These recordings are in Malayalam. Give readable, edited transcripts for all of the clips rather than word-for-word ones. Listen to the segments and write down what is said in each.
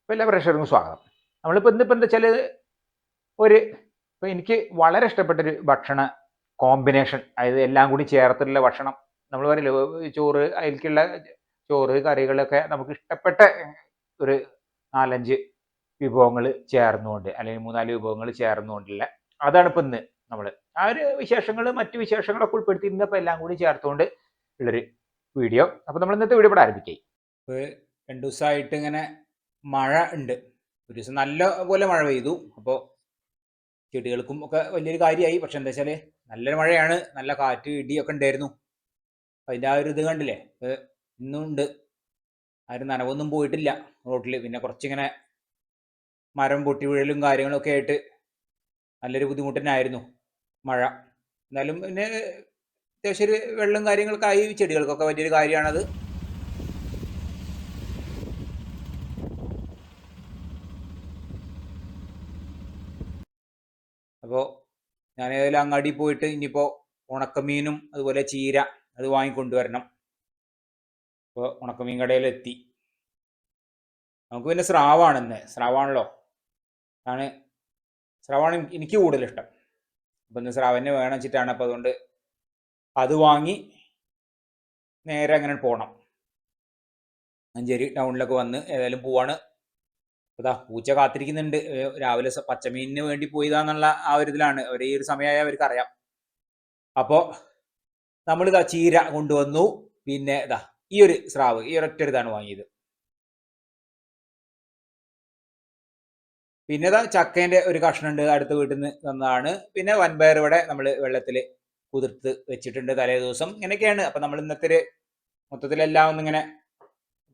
അപ്പോൾ എല്ലാ പ്രേക്ഷകർക്കും സ്വാഗതം. നമ്മളിപ്പോൾ ഇന്നിപ്പോൾ എന്താ വെച്ചാൽ ഇപ്പോൾ എനിക്ക് വളരെ ഇഷ്ടപ്പെട്ടൊരു ഭക്ഷണ കോമ്പിനേഷൻ, അതായത് എല്ലാം കൂടി ചേർത്തുള്ള ഭക്ഷണം. നമ്മൾ പറയില്ലേ, ചോറ്, അതിലേക്കുള്ള ചോറ്, കറികളൊക്കെ നമുക്ക് ഇഷ്ടപ്പെട്ട ഒരു 4-5 വിഭവങ്ങൾ ചേർന്നുകൊണ്ട്, അല്ലെങ്കിൽ 3-4 വിഭവങ്ങൾ ചേർന്നുകൊണ്ടുള്ള, അതാണ് ഇപ്പം ഇന്ന് നമ്മൾ ആ ഒരു വിശേഷങ്ങൾ, മറ്റു വിശേഷങ്ങളൊക്കെ ഉൾപ്പെടുത്തി ഇന്നിപ്പോൾ എല്ലാം കൂടി ചേർത്തുകൊണ്ട് ഉള്ളൊരു വീഡിയോ. അപ്പോൾ നമ്മൾ ഇന്നത്തെ വീഡിയോ ഇവിടെ ആരംഭിക്കാം. ഇപ്പോൾ 2 ദിവസമായിട്ട് ഇങ്ങനെ മഴ ഉണ്ട്. ഒരു ദിവസം നല്ല പോലെ മഴ പെയ്തു. അപ്പോൾ ചെടികൾക്കും ഒക്കെ വലിയൊരു കാര്യമായി. പക്ഷെ എന്താ വെച്ചാൽ നല്ലൊരു മഴയാണ്, നല്ല കാറ്റ് ഇടിയൊക്കെ ഉണ്ടായിരുന്നു. അതിൻ്റെ ആ ഒരു ഇത് കണ്ടില്ലേ, ഇന്നും ഉണ്ട്. ആരും നനവൊന്നും പോയിട്ടില്ല റോട്ടിൽ. പിന്നെ കുറച്ചിങ്ങനെ മരം പൊട്ടി വീഴലും കാര്യങ്ങളൊക്കെ ആയിട്ട് നല്ലൊരു ബുദ്ധിമുട്ട് തന്നെ ആയിരുന്നു മഴ. എന്നാലും പിന്നെ അത്യാവശ്യം ഒരു വെള്ളം കാര്യങ്ങളൊക്കെ ആയി. ചെടികൾക്കൊക്കെ വലിയൊരു കാര്യമാണത്. അപ്പോൾ ഞാൻ ഏതായാലും അങ്ങാടി പോയിട്ട് ഇനിയിപ്പോൾ ഉണക്കമീനും അതുപോലെ ചീര അത് വാങ്ങിക്കൊണ്ടുവരണം. ഇപ്പോൾ ഉണക്കമീൻ കടയിലെത്തി. നമുക്ക് പിന്നെ സ്രാവാണെന്ന്, സ്രാവാണല്ലോ, സ്രാവാണ് എനിക്ക് കൂടുതൽ ഇഷ്ടം. അപ്പം ഇന്ന് സ്രാവന്നെ വേണം വെച്ചിട്ടാണ്. അപ്പോൾ അതുകൊണ്ട് അത് വാങ്ങി നേരെ അങ്ങനെ പോകണം. മഞ്ചേരി ടൗണിലൊക്കെ വന്ന് ഏതായാലും പോവാണ്. അതാ പൂച്ച കാത്തിരിക്കുന്നുണ്ട്. രാവിലെ പച്ചമീനിന് വേണ്ടി പോയതാന്നുള്ള ആ ഒരു ഇതിലാണ്. ഈ ഒരു സമയമായ അവർക്ക് അറിയാം. അപ്പോൾ നമ്മളിതാ ചീര കൊണ്ടുവന്നു. പിന്നെ ഇതാ ഈ ഒരു സ്രാവ്, ഈ ഒരൊറ്റ ഇതാണ് വാങ്ങിയത്. പിന്നെ ഇതാ ചക്കേൻ്റെ ഒരു കഷ്ണമുണ്ട്, അടുത്ത വീട്ടിൽ നിന്ന് തന്നതാണ്. പിന്നെ വൻപയർ ഇവിടെ നമ്മൾ വെള്ളത്തിൽ കുതിർത്ത് വെച്ചിട്ടുണ്ട് തലേ ദിവസം. ഇങ്ങനെയൊക്കെയാണ്. അപ്പം നമ്മൾ ഇന്നത്തെ ഒരു മൊത്തത്തിലെല്ലാം ഒന്നിങ്ങനെ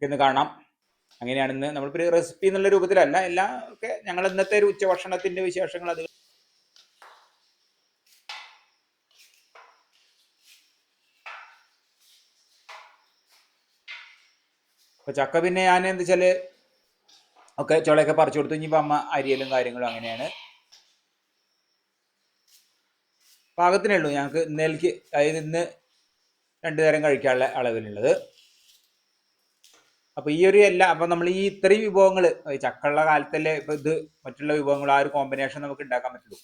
ഒന്ന് കാണാം. അങ്ങനെയാണ് ഇന്ന് നമ്മളിപ്പോൾ ഒരു റെസിപ്പി എന്നുള്ള രൂപത്തിലല്ല, എല്ലാം ഒക്കെ ഞങ്ങൾ ഇന്നത്തെ ഒരു ഉച്ചഭക്ഷണത്തിൻ്റെ വിശേഷങ്ങൾ. അത് അപ്പോൾ ചക്ക പിന്നെ ഞാൻ എന്താ വെച്ചാൽ ഒക്കെ ചുളയൊക്കെ പറിച്ചു കൊടുത്തു. ഇനിയിപ്പോൾ അമ്മ അരിയലും കാര്യങ്ങളും അങ്ങനെയാണ്. പാകത്തിനേ ഉള്ളൂ ഞങ്ങൾക്ക് ഇന്നേലേക്ക്, അതായത് ഇന്ന് 2 നേരം കഴിക്കാനുള്ള അളവിലുള്ളത്. അപ്പോൾ ഈ ഒരു അപ്പം നമ്മൾ ഈ ഇത്രയും വിഭവങ്ങൾ ചക്കയുള്ള കാലത്തല്ലേ ഇപ്പോൾ ഇത് മറ്റുള്ള വിഭവങ്ങൾ ആ ഒരു കോമ്പിനേഷൻ നമുക്ക് ഉണ്ടാക്കാൻ പറ്റുള്ളൂ.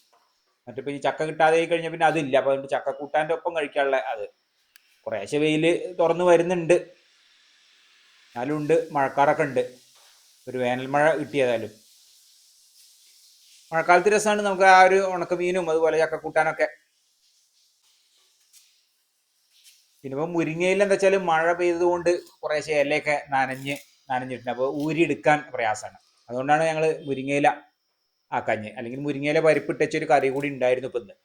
മറ്റിപ്പോൾ ഈ ചക്ക കിട്ടാതെ കഴിഞ്ഞാൽ പിന്നെ അതില്ല. അപ്പോൾ അതുകൊണ്ട് ചക്ക കൂട്ടാൻ്റെ ഒപ്പം കഴിക്കാനുള്ള അത് കുറേശ്ശെ വെയിൽ തുറന്ന് വരുന്നുണ്ട്. എന്നാലും ഉണ്ട്, മഴക്കാറൊക്കെ ഉണ്ട്. ഒരു വേനൽ മഴ കിട്ടിയതായാലും മഴക്കാലത്ത് രസമാണ് നമുക്ക് ആ ഒരു ഉണക്കമീനും അതുപോലെ ചക്ക കൂട്ടാനൊക്കെ. പിന്നെ ഇപ്പോൾ മുരിങ്ങയിൽ എന്താ വെച്ചാൽ മഴ പെയ്തതുകൊണ്ട് കുറേശ്ശെ ഇലയൊക്കെ നനഞ്ഞിട്ടുണ്ട്. അപ്പോൾ ഊരിയെടുക്കാൻ പ്രയാസമാണ്. അതുകൊണ്ടാണ് ഞങ്ങൾ മുരിങ്ങയില ആക്കാഞ്ഞ്. അല്ലെങ്കിൽ മുരിങ്ങയില പരിപ്പിട്ടൊരു കറി കൂടി ഉണ്ടായിരുന്നു ഇപ്പം ഇന്ന്.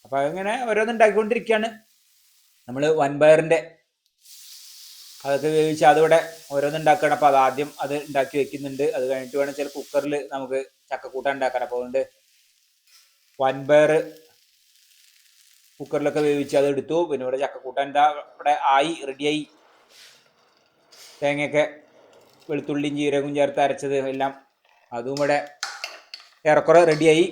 അപ്പോൾ അങ്ങനെ ഓരോന്ന് ഉണ്ടാക്കിക്കൊണ്ടിരിക്കുകയാണ്. നമ്മൾ വൻപയറിൻ്റെ അതൊക്കെ വേവിച്ച് അതിവിടെ ഓരോന്നുണ്ടാക്കണം. അപ്പോൾ അതാദ്യം അത് ഉണ്ടാക്കി വെക്കുന്നുണ്ട്. അത് കഴിഞ്ഞിട്ട് വേണം ചില കുക്കറിൽ നമുക്ക് ചക്കക്കൂട്ടാൻ ഉണ്ടാക്കാൻ. അപ്പോൾ അതുകൊണ്ട് വൻപയർ കുക്കറിലൊക്കെ വേവിച്ച് അത് എടുത്തു. പിന്നെ ഇവിടെ ചക്കക്കൂട്ടാൻ എന്താ ഇവിടെ ആയി, റെഡിയായി. തേങ്ങയൊക്കെ വെളുത്തുള്ളിയും ജീരകവും ചേർത്ത് അരച്ചത് എല്ലാം അതും ഇവിടെ ഏറെക്കുറെ റെഡിയായി.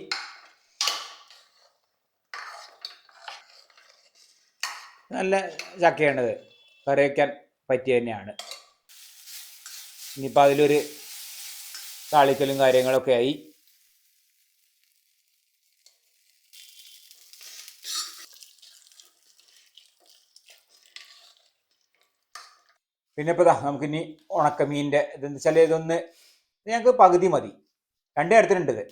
നല്ല ചക്കയാണത്, കറി വയ്ക്കാൻ പറ്റിയ തന്നെയാണ്. ഇനിയിപ്പോൾ അതിലൊരു താളിക്കലും കാര്യങ്ങളൊക്കെ ആയി. പിന്നെ ഇപ്പോൾ നമുക്കിനി ഉണക്കമീനിൻ്റെ ഇതെന്ന് വെച്ചാൽ ഇതൊന്ന് ഞങ്ങൾക്ക് പകുതി മതി, 2 നേരത്തിനുണ്ട് ഇത്.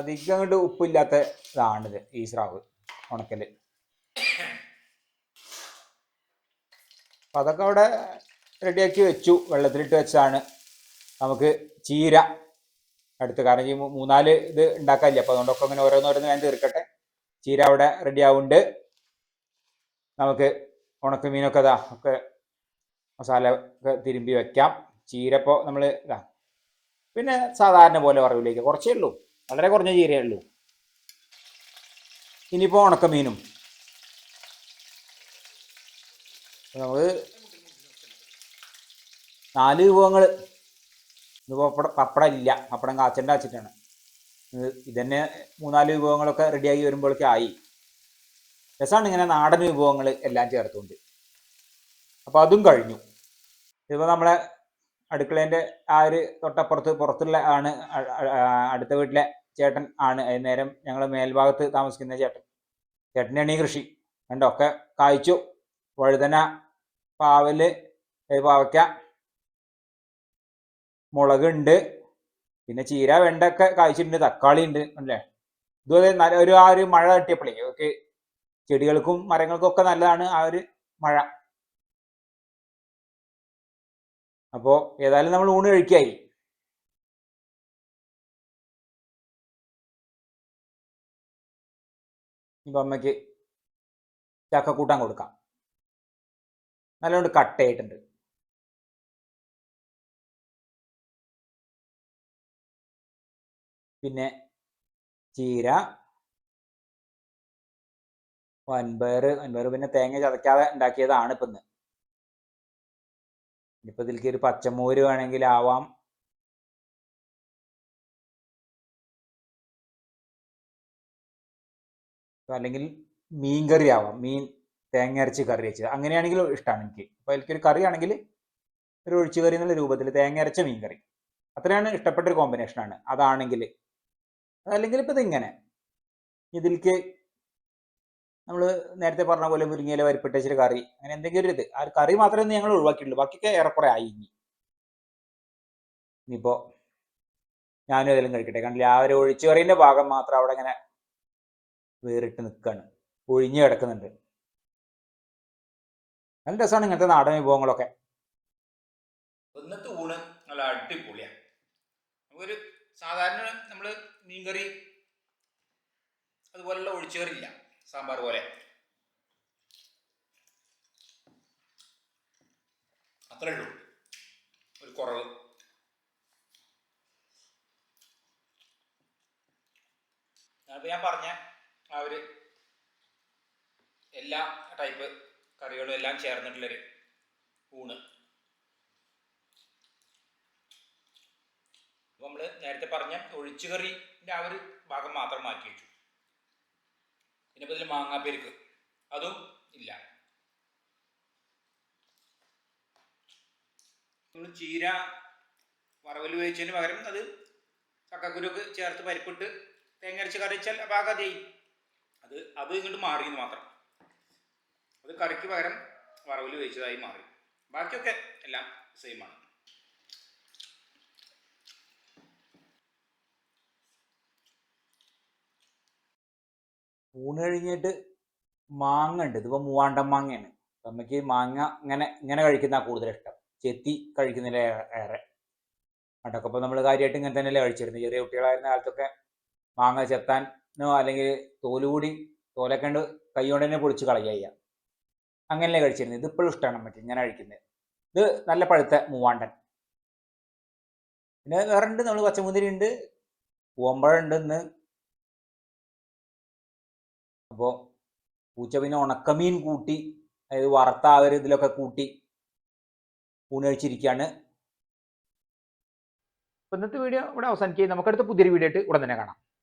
അധികം അങ്ങോട്ട് ഉപ്പില്ലാത്ത ഇതാണിത്, ഈ സ്രാവ് ഉണക്കൽ. അപ്പം അതൊക്കെ അവിടെ റെഡിയാക്കി വെച്ചു, വെള്ളത്തിലിട്ട് വെച്ചാണ്. നമുക്ക് ചീര അടുത്ത്, കാരണം ഈ 3-4 ഇത് ഉണ്ടാക്കാനില്ല. അപ്പോൾ അതുകൊണ്ടൊക്കെ അങ്ങനെ ഓരോന്നോരോന്ന് ഞാൻ തീർക്കട്ടെ. ചീര അവിടെ റെഡി ആവുന്നുണ്ട്. നമുക്ക് ഉണക്കമീനൊക്കെ ഒക്കെ മസാല ഒക്കെ തിരുമ്പി വെക്കാം. ചീര ഇപ്പോൾ നമ്മൾ പിന്നെ സാധാരണ പോലെ വറവിലേക്ക് കുറച്ചേ ഉള്ളൂ, വളരെ കുറഞ്ഞ ചീരയേ ഉള്ളൂ. ഇനിയിപ്പോൾ ഉണക്കമീനും നമുക്ക് 4 വിഭവങ്ങൾ. ഇതിപ്പോൾ പപ്പടം ഇല്ല, പപ്പടം കാച്ചിട്ടാണ്. ഇതന്നെ 3-4 വിഭവങ്ങളൊക്കെ റെഡിയായി വരുമ്പോഴേക്കും ആയി. രസമാണ് ഇങ്ങനെ നാടൻ വിഭവങ്ങൾ എല്ലാം ചേർത്തുകൊണ്ട്. അപ്പോൾ അതും കഴിഞ്ഞു. ഇതിപ്പോൾ നമ്മളെ അടുക്കളേൻ്റെ ആ ഒരു പുറത്തുള്ള ആണ് അടുത്ത വീട്ടിലെ ചേട്ടൻ ആണ്. നേരം ഞങ്ങൾ മേൽഭാഗത്ത് താമസിക്കുന്ന ചേട്ടനാണ് ഈ കൃഷി. കണ്ടോ, ഒക്കെ കായ്ച്ചു. വഴുതന, പാവല്, പാവയ്ക്ക, മുളകുണ്ട്, പിന്നെ ചീര, വെണ്ടൊക്കെ കായ്ച്ചിട്ടുണ്ട്, തക്കാളി ഉണ്ട് അല്ലേ. ഇതുപോലെ ആ ഒരു മഴ തട്ടിയപ്പോഴേ ഒക്കെ ചെടികൾക്കും മരങ്ങൾക്കും ഒക്കെ നല്ലതാണ് ആ ഒരു മഴ. അപ്പോൾ ഏതായാലും നമ്മൾ ഊണ് കഴിക്കായി. ഇപ്പം അമ്മയ്ക്ക് ചക്കക്കൂട്ടാൻ കൊടുക്കാം. നല്ലോണം കട്ടയായിട്ടുണ്ട്. പിന്നെ ചീര, വൻപയർ പിന്നെ തേങ്ങ ചതയ്ക്കാതെ ഉണ്ടാക്കിയതാണ് ഇപ്പം ഇന്ന്. ഇനിയിപ്പോൾ ഇതിലേക്ക് ഒരു പച്ചമോര് വേണമെങ്കിൽ ആവാം. അല്ലെങ്കിൽ മീൻ കറി ആവാം, മീൻ തേങ്ങ അരച്ച് കറി വെച്ചത്, അങ്ങനെയാണെങ്കിൽ ഇഷ്ടമാണ് എനിക്ക്. അപ്പോൾ എനിക്കൊരു കറി ആണെങ്കിൽ ഒരു ഒഴിച്ചു കറി എന്നുള്ള രൂപത്തിൽ തേങ്ങ അരച്ച മീൻ കറി, അത്രയാണ് ഇഷ്ടപ്പെട്ടൊരു കോമ്പിനേഷനാണ്. അതാണെങ്കിൽ അതല്ലെങ്കിൽ ഇപ്പം ഇതിങ്ങനെ ഇതിലേക്ക് നമ്മൾ നേരത്തെ പറഞ്ഞ പോലെ മുരിങ്ങയില പരിപ്പിട്ടച്ചിട്ട് കറി, അങ്ങനെ എന്തെങ്കിലും ഒരു ഇത്. ആ കറി മാത്രമേ ഞങ്ങൾ ഒഴിവാക്കിയിട്ടുള്ളൂ, ബാക്കിയൊക്കെ ഏറെക്കുറെ ആയി. ഇനിയിപ്പോൾ ഞാനും ഏതെങ്കിലും കഴിക്കട്ടെ. കണ്ടില്ല, ആ ഒരു ഒഴിച്ചു കറീൻ്റെ ഭാഗം മാത്രം അവിടെ ഇങ്ങനെ വേറിട്ട് നിൽക്കുകയാണ്, ഒഴിഞ്ഞു കിടക്കുന്നുണ്ട്. നല്ല രസമാണ് ഇങ്ങനത്തെ നാടൻ വിഭവങ്ങളൊക്കെ. ഇന്നത്തെ ഊണ് നല്ല അടിപൊളിയാണ്. നമുക്കൊരു സാധാരണ നമ്മൾ മീൻകറി അതുപോലുള്ള ഒഴിച്ചുകറിയില്ല, സാമ്പാർ പോലെ അത്രേ ഉള്ളൂ ഒരു കുറവ്. ഞാൻ പറഞ്ഞ ആ ഒരു എല്ലാ ടൈപ്പ് കറികളും എല്ലാം ചേർന്നിട്ടുള്ളൊരു ഊണ്. അപ്പോൾ നമ്മൾ നേരത്തെ പറഞ്ഞ ഒഴിച്ചുകറിൻ്റെ ആ ഒരു ഭാഗം മാത്രം മാറ്റി വെച്ചു. പിന്നെ ഇപ്പോൾ ഇതിൽ മാങ്ങാപ്പെരുക്ക് അതും ഇല്ല. നമ്മൾ ചീര വറവൽ വേവിച്ചതിന് പകരം അത് ചക്കക്കുരുക്ക് ചേർത്ത് പരിപ്പിട്ട് തേങ്ങ അരച്ച് കറി വെച്ചാൽ പാകതയായി. അത് ഇങ്ങോട്ട് മാറിയെന്ന് മാത്രം. അത് കറിക്ക് പകരം വറവൽ വേവിച്ചതായി മാറി. ബാക്കിയൊക്കെ എല്ലാം സെയിമാണ്. ഊണ് കഴിഞ്ഞിട്ട് മാങ്ങ ഉണ്ട്. ഇതിപ്പോൾ മൂവാണ്ടൻ മാങ്ങയാണ്. നമുക്ക് മാങ്ങ ഇങ്ങനെ കഴിക്കുന്ന കൂടുതൽ ഇഷ്ടം, ചെത്തി കഴിക്കുന്നതിൽ ഏറെ. അതൊക്കെ ഇപ്പോൾ നമ്മൾ കാര്യമായിട്ട് ഇങ്ങനെ തന്നെയല്ലേ കഴിച്ചിരുന്നത്. ചെറിയ കുട്ടികളായിരുന്ന കാലത്തൊക്കെ മാങ്ങ ചെത്താനോ അല്ലെങ്കിൽ തോലൊക്കെ ഉണ്ട് കൈ കൊണ്ട് തന്നെ പൊളിച്ച് കളയുക, അങ്ങനെയല്ലേ കഴിച്ചിരുന്നത്. ഇതിപ്പോഴും ഇഷ്ടമാണ് നമുക്ക് ഇങ്ങനെ കഴിക്കുന്നത്. ഇത് നല്ല പഴുത്ത മൂവാണ്ടൻ. പിന്നെ വേറെ ഉണ്ട്, നമ്മൾ പച്ചമുന്തിരി ഉണ്ട്, പൂവമ്പഴം ഉണ്ട് ഇന്ന്. അപ്പോൾ പൂച്ച പിന്നെ ഉണക്കമീൻ കൂട്ടി, അതായത് വറുത്ത ആ ഒരു ഇതിലൊക്കെ കൂട്ടി ഊണ് കഴിച്ചിരിക്കുകയാണ്. ഇന്നത്തെ വീഡിയോ ഇവിടെ അവസാനിക്കുകയും നമുക്കടുത്ത പുതിയൊരു വീഡിയോ ആയിട്ട് ഉടൻ തന്നെ കാണാം.